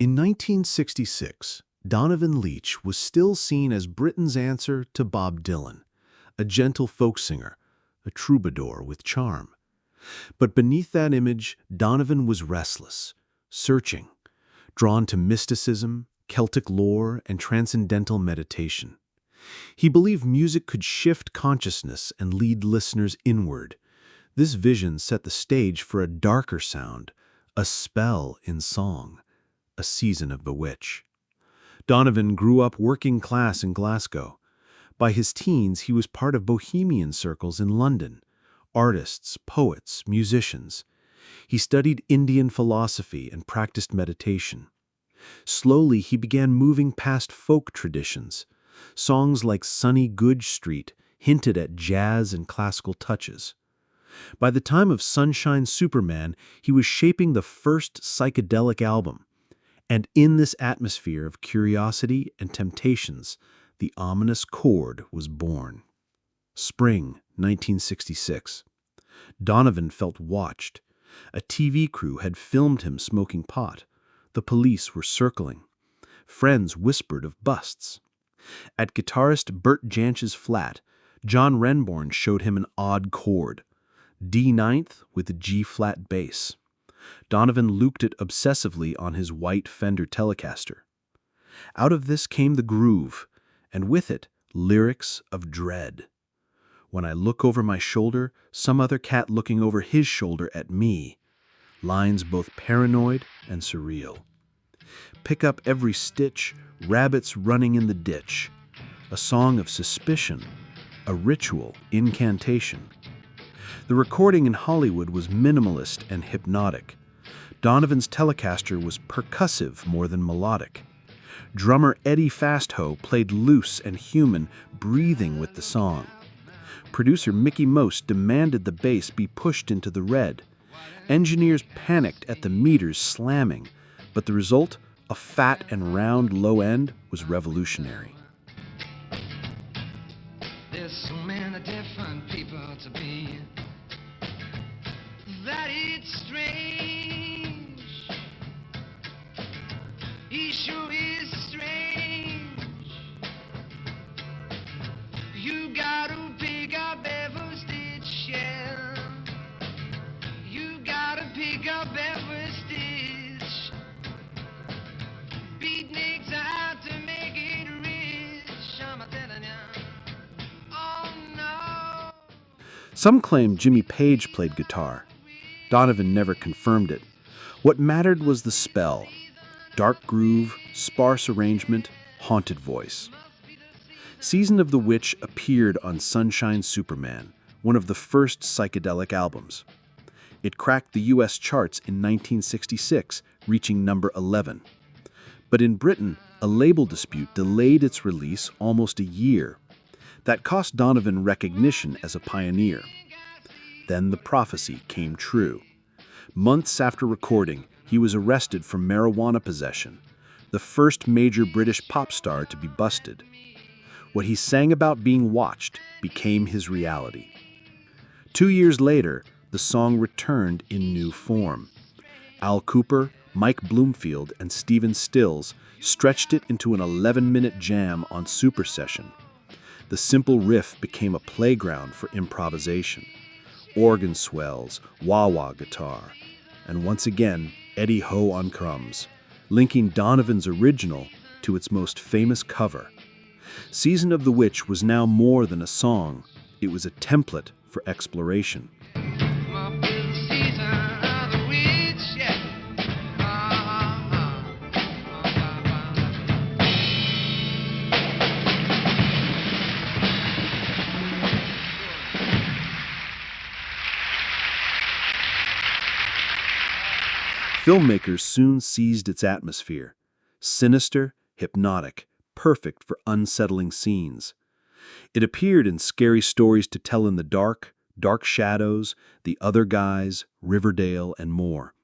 In 1966, Donovan Leitch was still seen as Britain's answer to Bob Dylan, a gentle folk singer, a troubadour with charm. But beneath that image, Donovan was restless, searching, drawn to mysticism, Celtic lore, and transcendental meditation. He believed music could shift consciousness and lead listeners inward. This vision set the stage for a darker sound, a spell in song, a season of bewitch. Donovan grew up working class in Glasgow. By his teens, he was part of bohemian circles in London, artists, poets, musicians. He studied Indian philosophy and practiced meditation. Slowly, he began moving past folk traditions. Songs like Sunny Goodge Street hinted at jazz and classical touches. By the time of Sunshine Superman, he was shaping the first psychedelic album. And in this atmosphere of curiosity and temptations, the ominous Chord was born. Spring 1966. Donovan felt watched. A TV crew had filmed him smoking pot. The police were circling. Friends whispered of busts. At guitarist Bert Jansch's flat, John Renbourn showed him an odd chord, D ninth with a G-flat bass. Donovan looped it obsessively on his white Fender Telecaster. Out of this came the groove, and with it, lyrics of dread. When I look over my shoulder, some other cat looking over his shoulder at me. Lines both paranoid and surreal. Pick up every stitch, rabbits running in the ditch. A song of suspicion, a ritual incantation. The recording in Hollywood was minimalist and hypnotic. Donovan's Telecaster was percussive more than melodic. Drummer Eddie Fastho played loose and human, breathing with the song. Producer Mickey Most demanded the bass be pushed into the red. Engineers panicked at the meters slamming, but the result, a fat and round low end, was revolutionary. There's so many different people to be that it's strange. He sure is strange. You gotta pick up every stitch, yeah. You gotta pick up every stitch. Beatniks out to make it rich. I'm telling ya. Oh no. Some claim Jimmy Page played guitar. Donovan never confirmed it. What mattered was the spell. Dark groove, sparse arrangement, haunted voice. Season of the Witch appeared on Sunshine Superman, one of the first psychedelic albums. It cracked the U.S. charts in 1966, reaching number 11. But in Britain, a label dispute delayed its release almost a year. That cost Donovan recognition as a pioneer. Then the prophecy came true. Months after recording, he was arrested for marijuana possession, the first major British pop star to be busted. What he sang about being watched became his reality. 2 years later, the song returned in new form. Al Kooper, Mike Bloomfield, and Stephen Stills stretched it into an 11-minute jam on Super Session. The simple riff became a playground for improvisation. Organ swells, wah-wah guitar, and once again, Eddie Ho on drums, linking Donovan's original to its most famous cover. Season of the Witch was now more than a song. It was a template for exploration. Filmmakers soon seized its atmosphere. Sinister, hypnotic, perfect for unsettling scenes. It appeared in Scary Stories to Tell in the Dark, Dark Shadows, The Other Guys, Riverdale, and more.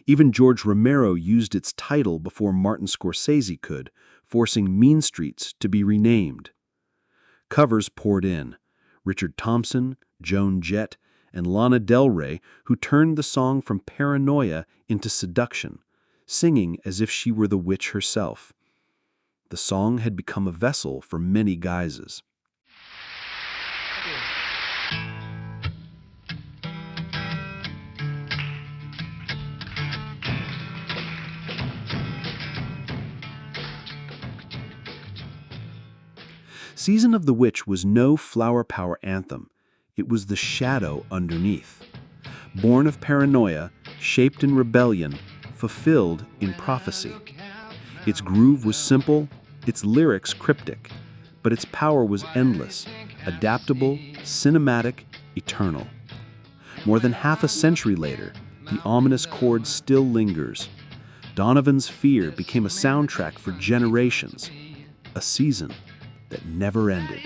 Even George Romero used its title before Martin Scorsese could, forcing Mean Streets to be renamed. Covers poured in. Richard Thompson, Joan Jett, and Lana Del Rey, who turned the song from paranoia into seduction. singing as if she were the witch herself. The song had become a vessel for many guises. Season of the Witch was no flower power anthem. It was the shadow underneath. Born of paranoia, shaped in rebellion, fulfilled in prophecy. Its groove was simple, its lyrics cryptic, but its power was endless, adaptable, cinematic, eternal. More than half a century later, the ominous chord still lingers. Donovan's fear became a soundtrack for generations, a season that never ended.